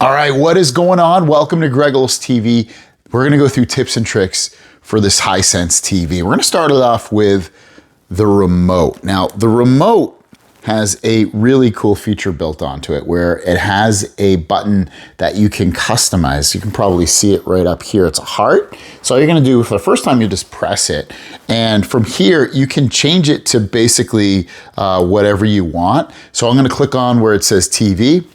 All right, what is going on? Welcome to Greggles TV. We're gonna go through tips and tricks for this Hisense TV. We're gonna start it off with the remote. Now, the remote has a really cool feature built onto it where it has a button that you can customize. You can probably see it right up here. It's a heart. So all you're gonna do for the first time, you just press it. And from here, you can change it to basically whatever you want. So I'm gonna click on where it says TV.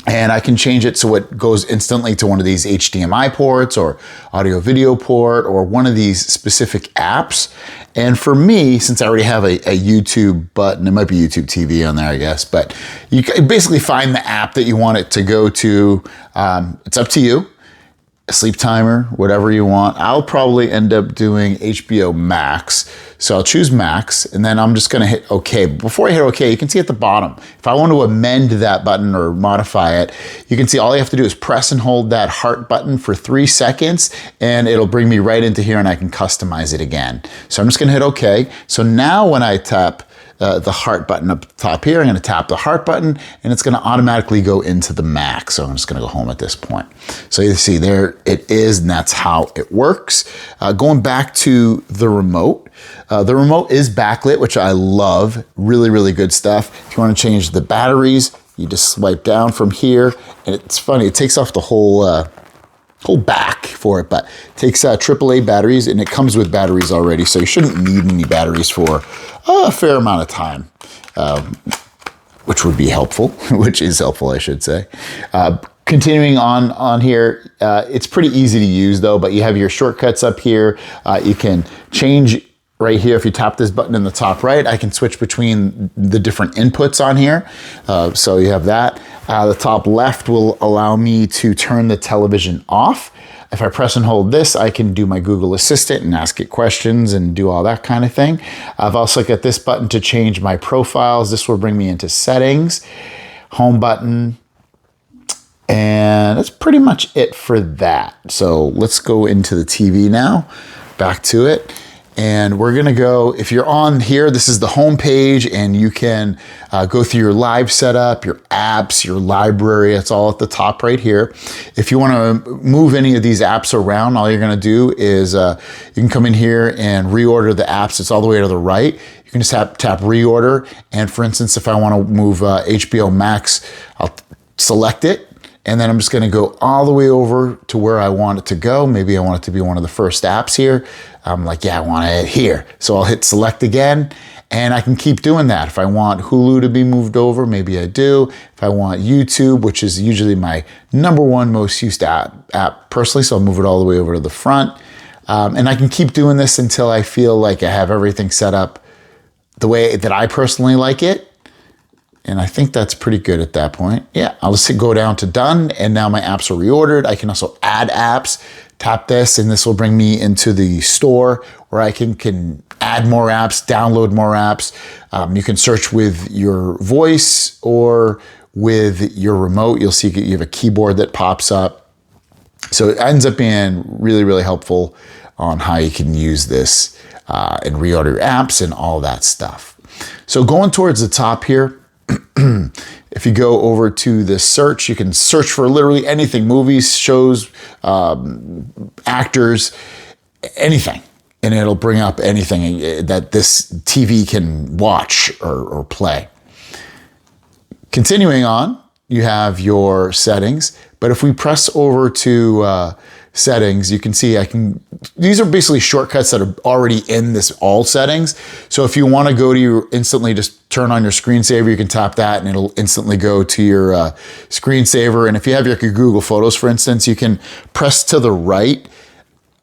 And I can change it so it goes instantly to one of these HDMI ports or audio video port or one of these specific apps. And for me, since I already have a YouTube button, it might be YouTube TV on there, I guess, but you can basically find the app that you want it to go to. It's up to you. A sleep timer, whatever you want. I'll probably end up doing HBO Max. So I'll choose Max and then I'm just gonna hit OK. Before I hit OK, you can see at the bottom, if I want to amend that button or modify it, you can see all you have to do is press and hold that heart button for 3 seconds and it'll bring me right into here and I can customize it again. So I'm just gonna hit OK. So now when I tap the heart button up the top here, I'm gonna tap the heart button and it's gonna automatically go into the Mac. So I'm just gonna go home at this point. So you see there it is, and that's how it works. Going back to the remote is backlit, which I love. Really, really good stuff. If you wanna change the batteries, you just swipe down from here, and it's funny, it takes off the whole back for it, but it takes AAA batteries and it comes with batteries already, so you shouldn't need any batteries for a fair amount of time, which would be helpful, which is helpful, I should say. Continuing on here, it's pretty easy to use though, but you have your shortcuts up here. You can change right here. If you tap this button in the top right, I can switch between the different inputs on here. So you have that. The top left will allow me to turn the television off. If I press and hold this, I can do my Google Assistant and ask it questions and do all that kind of thing. I've also got this button to change my profiles. This will bring me into settings, home button, and that's pretty much it for that. So let's go into the TV now, back to it. And we're gonna go, if you're on here, this is the home page and you can go through your live setup, your apps, your library, it's all at the top right here. If you wanna move any of these apps around, all you're gonna do is you can come in here and reorder the apps. It's all the way to the right. You can just tap reorder. And for instance, if I wanna move HBO Max, I'll select it. And then I'm just gonna go all the way over to where I want it to go. Maybe I want it to be one of the first apps here. I'm like, yeah, I want it here. So I'll hit select again and I can keep doing that. If I want Hulu to be moved over, maybe I do. If I want YouTube, which is usually my #1 most used app personally, so I'll move it all the way over to the front. And I can keep doing this until I feel like I have everything set up the way that I personally like it. And I think that's pretty good at that point. Yeah, I'll just go down to done and now my apps are reordered. I can also add apps, tap this, and this will bring me into the store where I can add more apps, download more apps. You can search with your voice or with your remote. You'll see you have a keyboard that pops up. So it ends up being really, really helpful on how you can use this and reorder your apps and all that stuff. So going towards the top here, if you go over to the search, you can search for literally anything, movies, shows, actors, anything. And it'll bring up anything that this TV can watch or play. Continuing on, you have your settings. But if we press over to settings, you can see these are basically shortcuts that are already in this all settings. So if you want to go to your instantly just turn on your screensaver, you can tap that and it'll instantly go to your screensaver. And if you have your Google Photos, for instance, you can press to the right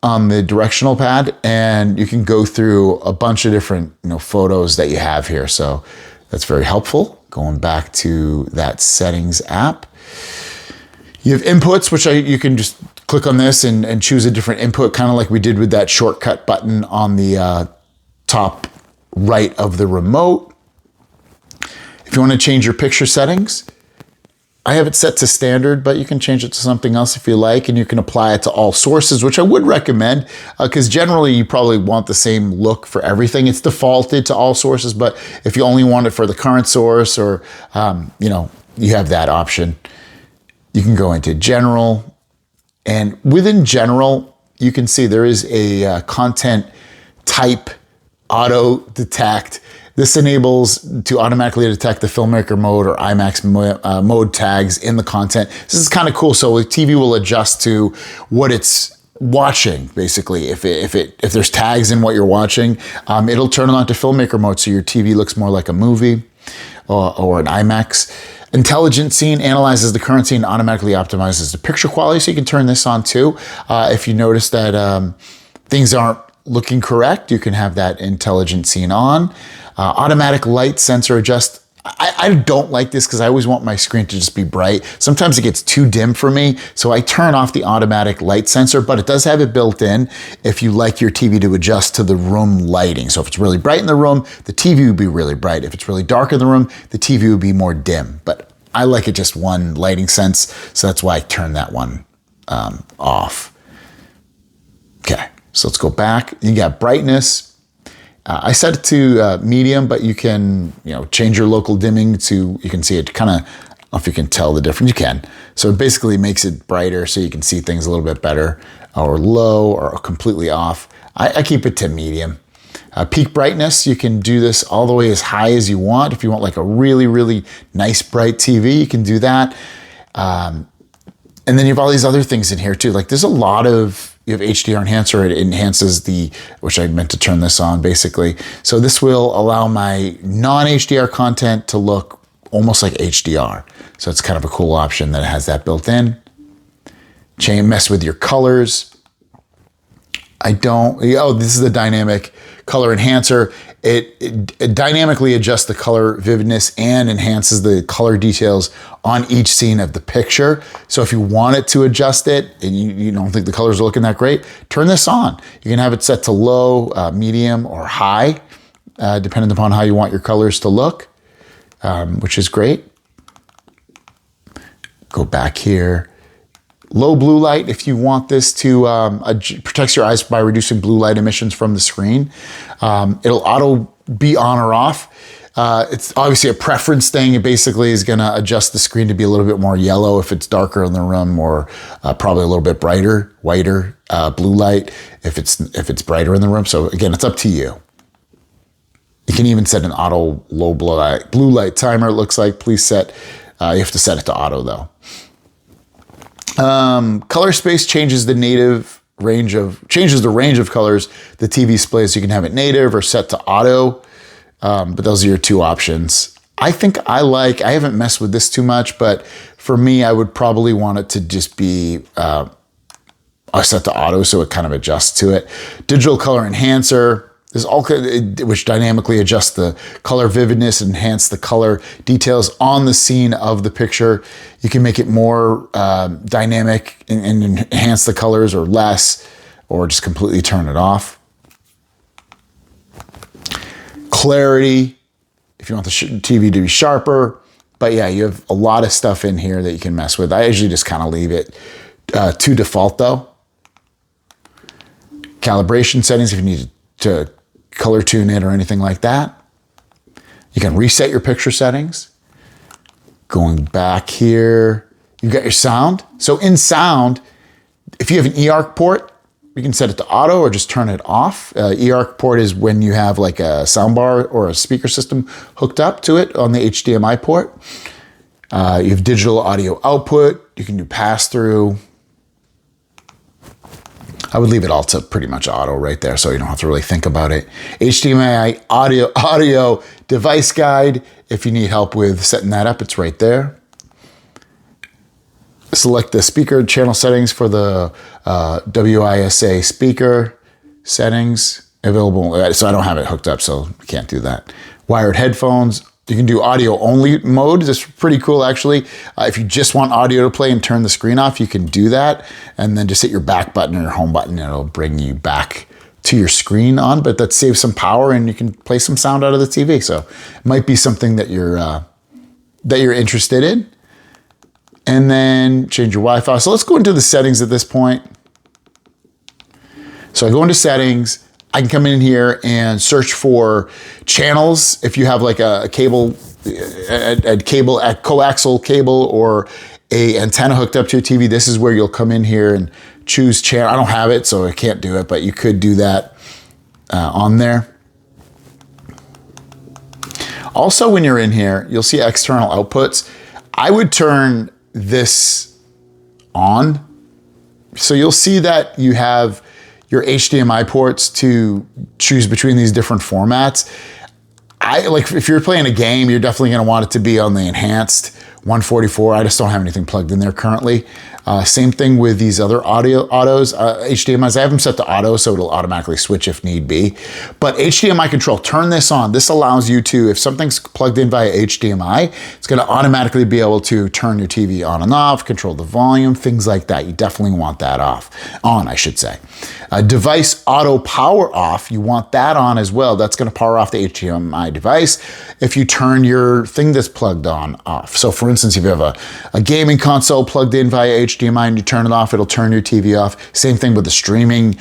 on the directional pad and you can go through a bunch of different photos that you have here. So that's very helpful. Going back to that settings app. You have inputs, which you can just click on this and choose a different input, kind of like we did with that shortcut button on the top right of the remote. If you want to change your picture settings, I have it set to standard, but you can change it to something else if you like, and you can apply it to all sources, which I would recommend, because generally you probably want the same look for everything. It's defaulted to all sources, but if you only want it for the current source or, you have that option. You can go into general, and within general, you can see there is a content type auto detect. This enables to automatically detect the filmmaker mode or IMAX mode tags in the content. This is kind of cool. So the TV will adjust to what it's watching. Basically, if there's tags in what you're watching, it'll turn it on to filmmaker mode, so your TV looks more like a movie or an IMAX. Intelligent Scene analyzes the current scene and automatically optimizes the picture quality, so you can turn this on too. If you notice that things aren't looking correct, you can have that Intelligent Scene on. Automatic light sensor adjust. I don't like this because I always want my screen to just be bright. Sometimes it gets too dim for me, so I turn off the automatic light sensor, but it does have it built in if you like your TV to adjust to the room lighting. So if it's really bright in the room, the TV would be really bright. If it's really dark in the room, the TV would be more dim. But I like it just one lighting sense, so that's why I turn that one off. Okay, so let's go back. You got brightness. I set it to medium, but you can, change your local dimming to, you can see it kind of, I don't know if you can tell the difference. You can. So it basically makes it brighter so you can see things a little bit better, or low or completely off. I keep it to medium. Peak brightness, you can do this all the way as high as you want. If you want like a really, really nice bright TV, you can do that. And then you have all these other things in here too. Like there's a lot of, you have HDR enhancer, it enhances which I meant to turn this on basically. So this will allow my non-HDR content to look almost like HDR. So it's kind of a cool option that it has that built in. Mess with your colors. This is the dynamic color enhancer. It dynamically adjusts the color vividness and enhances the color details on each scene of the picture. So if you want it to adjust it and you don't think the colors are looking that great, turn this on. You can have it set to low, medium, or high, depending upon how you want your colors to look, which is great. Go back here. Low blue light, if you want this to protects your eyes by reducing blue light emissions from the screen. It'll auto be on or off. It's obviously a preference thing. It basically is going to adjust the screen to be a little bit more yellow if it's darker in the room, or probably a little bit brighter, whiter blue light if it's brighter in the room. So again, it's up to you. You can even set an auto low blue light timer. It looks like. Please set. You have to set it to auto though. Color space changes the range of colors the TV displays. You can have it native or set to auto, but those are your two options. I haven't messed with this too much, but for me, I would probably want it to just be set to auto, so it kind of adjusts to it. Digital color enhancer. Which dynamically adjusts the color vividness and enhance the color details on the scene of the picture. You can make it more dynamic and enhance the colors, or less, or just completely turn it off. Clarity, if you want the TV to be sharper. But yeah, you have a lot of stuff in here that you can mess with. I usually just kind of leave it to default though. Calibration settings, if you need to color tune it or anything like that. You can reset your picture settings. Going back here, you've got your sound. So in sound, if you have an eARC port, you can set it to auto or just turn it off. eARC port is when you have like a soundbar or a speaker system hooked up to it on the HDMI port. You have digital audio output. You can do pass-through. I would leave it all to pretty much auto right there, so you don't have to really think about it. HDMI audio device guide. If you need help with setting that up, it's right there. Select the speaker channel settings for the WISA speaker settings available. So I don't have it hooked up, so I can't do that. Wired headphones. You can do audio only mode. This is pretty cool actually. If you just want audio to play and turn the screen off, you can do that. And then just hit your back button or your home button and it'll bring you back to your screen on, but that saves some power and you can play some sound out of the TV. So it might be something that you're interested in. And then change your Wi-Fi. So let's go into the settings at this point. So I go into settings. I can come in here and search for channels. If you have like a cable, a coaxial cable or a antenna hooked up to your TV, this is where you'll come in here and choose channel. I don't have it, so I can't do it, but you could do that on there. Also, when you're in here, you'll see external outputs. I would turn this on. So you'll see that you have your HDMI ports to choose between these different formats. Like if you're playing a game, you're definitely gonna want it to be on the enhanced 144. I just don't have anything plugged in there currently. Same thing with these other autos, HDMIs. I have them set to auto, so it'll automatically switch if need be. But HDMI control, turn this on. This allows you to, if something's plugged in via HDMI, it's gonna automatically be able to turn your TV on and off, control the volume, things like that. You definitely want that on, I should say. Device auto power off, you want that on as well. That's gonna power off the HDMI device if you turn your thing that's plugged on off. So for instance, if you have a gaming console plugged in via HDMI and you turn it off, it'll turn your TV off. Same thing with the streaming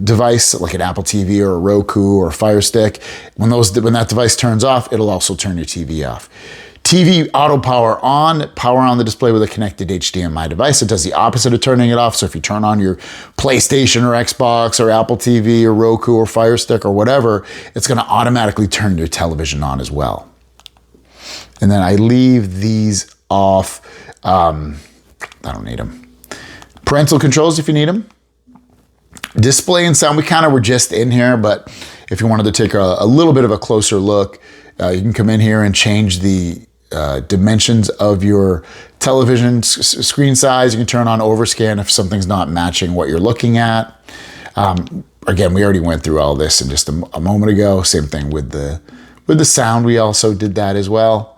device, like an Apple TV or a Roku or a Fire Stick. When that device turns off, it'll also turn your TV off. TV auto power on the display with a connected HDMI device. It does the opposite of turning it off. So if you turn on your PlayStation or Xbox or Apple TV or Roku or Fire Stick or whatever, it's gonna automatically turn your television on as well. And then I leave these off. I don't need them. Parental controls if you need them. Display and sound, we kind of were just in here, but if you wanted to take a little bit of a closer look, you can come in here and change the dimensions of your television screen size. You can turn on overscan if something's not matching what you're looking at. Again, we already went through all this in just a moment ago. Same thing with the sound. We also did that as well.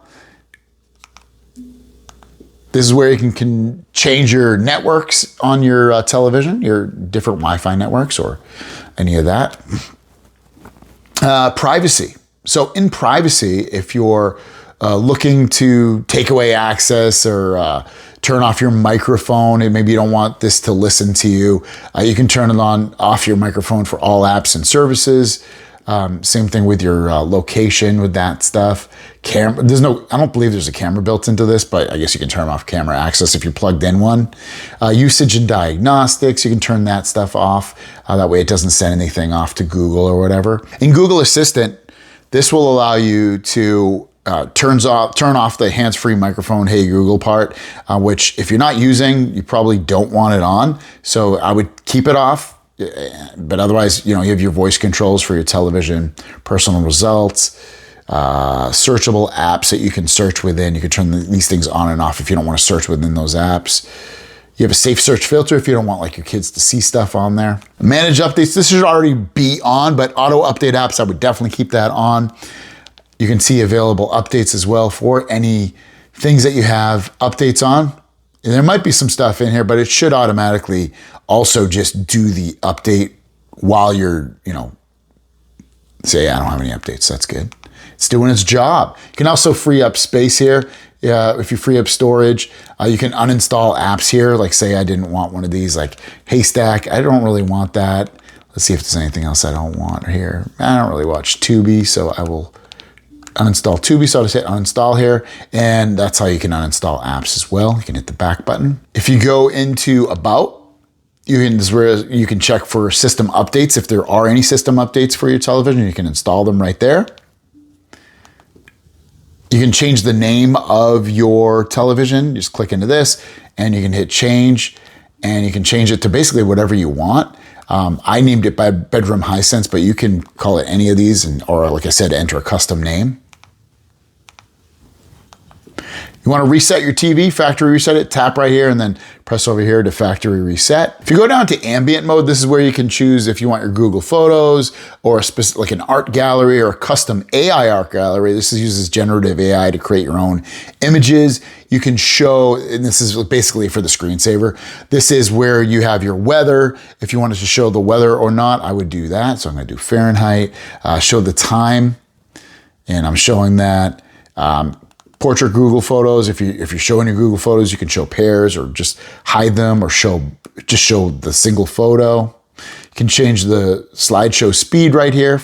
This is where you can change your networks on your television, your different Wi-Fi networks or any of that. Privacy. So in privacy, if you're looking to take away access or turn off your microphone, and maybe you don't want this to listen to you, you can turn it off your microphone for all apps and services. Same thing with your location with that stuff. I don't believe there's a camera built into this, but I guess you can turn off camera access if you plugged in one. Usage and diagnostics, you can turn that stuff off. That way it doesn't send anything off to Google or whatever. In Google Assistant, this will allow you to turn off the hands-free microphone, Hey Google part, which if you're not using, you probably don't want it on. So I would keep it off. But otherwise, you have your voice controls for your television, personal results, searchable apps that you can search within. You can turn these things on and off if you don't want to search within those apps. You have a safe search filter if you don't want like your kids to see stuff on there. Manage updates, this should already be on, but auto update apps, I would definitely keep that on. You can see available updates as well for any things that you have updates on. And there might be some stuff in here, but it should automatically also just do the update while you're, say, I don't have any updates. That's good. It's doing its job. You can also free up space here. If you free up storage, you can uninstall apps here. Like say I didn't want one of these, like Haystack. I don't really want that. Let's see if there's anything else I don't want here. I don't really watch Tubi, so I will uninstall Tubi. So I'll just hit uninstall here, and that's how you can uninstall apps as well. You can hit the back button. If you go into About, this is where you can check for system updates. If there are any system updates for your television, you can install them right there. You can change the name of your television. Just click into this and you can hit change, and you can change it to basically whatever you want. I named it by Bedroom Hisense, but you can call it any of these, or like I said, enter a custom name. You want to reset your TV, factory reset it, tap right here and then press over here to factory reset. If you go down to ambient mode, this is where you can choose if you want your Google Photos or like an art gallery or a custom AI art gallery. This uses generative AI to create your own images. You can show, and this is basically for the screensaver, this is where you have your weather. If you wanted to show the weather or not, I would do that. So I'm going to do Fahrenheit, show the time, and I'm showing that. Portrait Google Photos, if you're showing your Google Photos, you can show pairs or just hide them, or just show the single photo. You can change the slideshow speed right here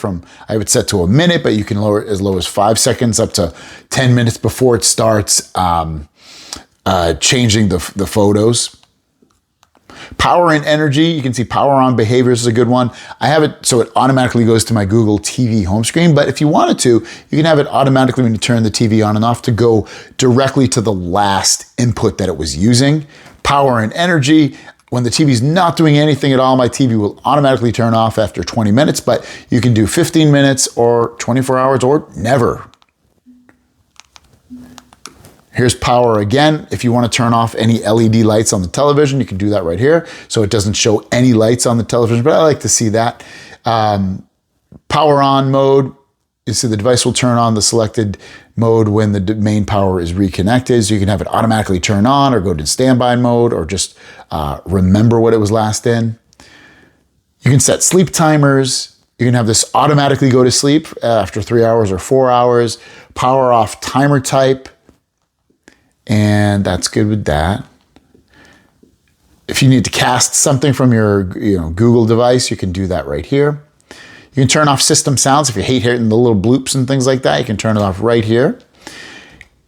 I would set to a minute, but you can lower it as low as 5 seconds up to 10 minutes before it starts changing the photos. Power and energy, you can see power on behaviors is a good one. I have it so it automatically goes to my Google TV home screen, but if you wanted to, you can have it automatically when you turn the TV on and off to go directly to the last input that it was using. Power and energy, when the TV's not doing anything at all, my TV will automatically turn off after 20 minutes, but you can do 15 minutes or 24 hours or never. Here's power again. If you want to turn off any LED lights on the television, you can do that right here. So it doesn't show any lights on the television, but I like to see that. Power on mode, you see the device will turn on the selected mode when the main power is reconnected. So you can have it automatically turn on or go to standby mode or just remember what it was last in. You can set sleep timers. You can have this automatically go to sleep after 3 hours or 4 hours. Power off timer type. And that's good with that. If you need to cast something from your Google device, you can do that right here. You can turn off system sounds. If you hate hearing the little bloops and things like that, you can turn it off right here.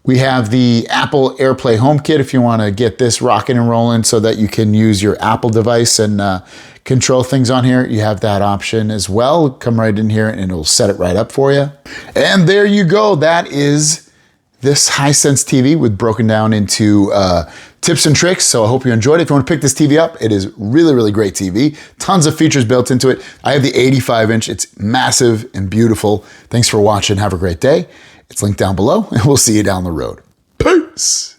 We have the Apple AirPlay HomeKit if you want to get this rocking and rolling so that you can use your Apple device and control things on here. You have that option as well. Come right in here and it'll set it right up for you. And there you go. That is this Hisense TV with broken down into tips and tricks. So I hope you enjoyed it. If you want to pick this TV up, it is really, really great TV. Tons of features built into it. I have the 85-inch. It's massive and beautiful. Thanks for watching. Have a great day. It's linked down below, and we'll see you down the road. Peace.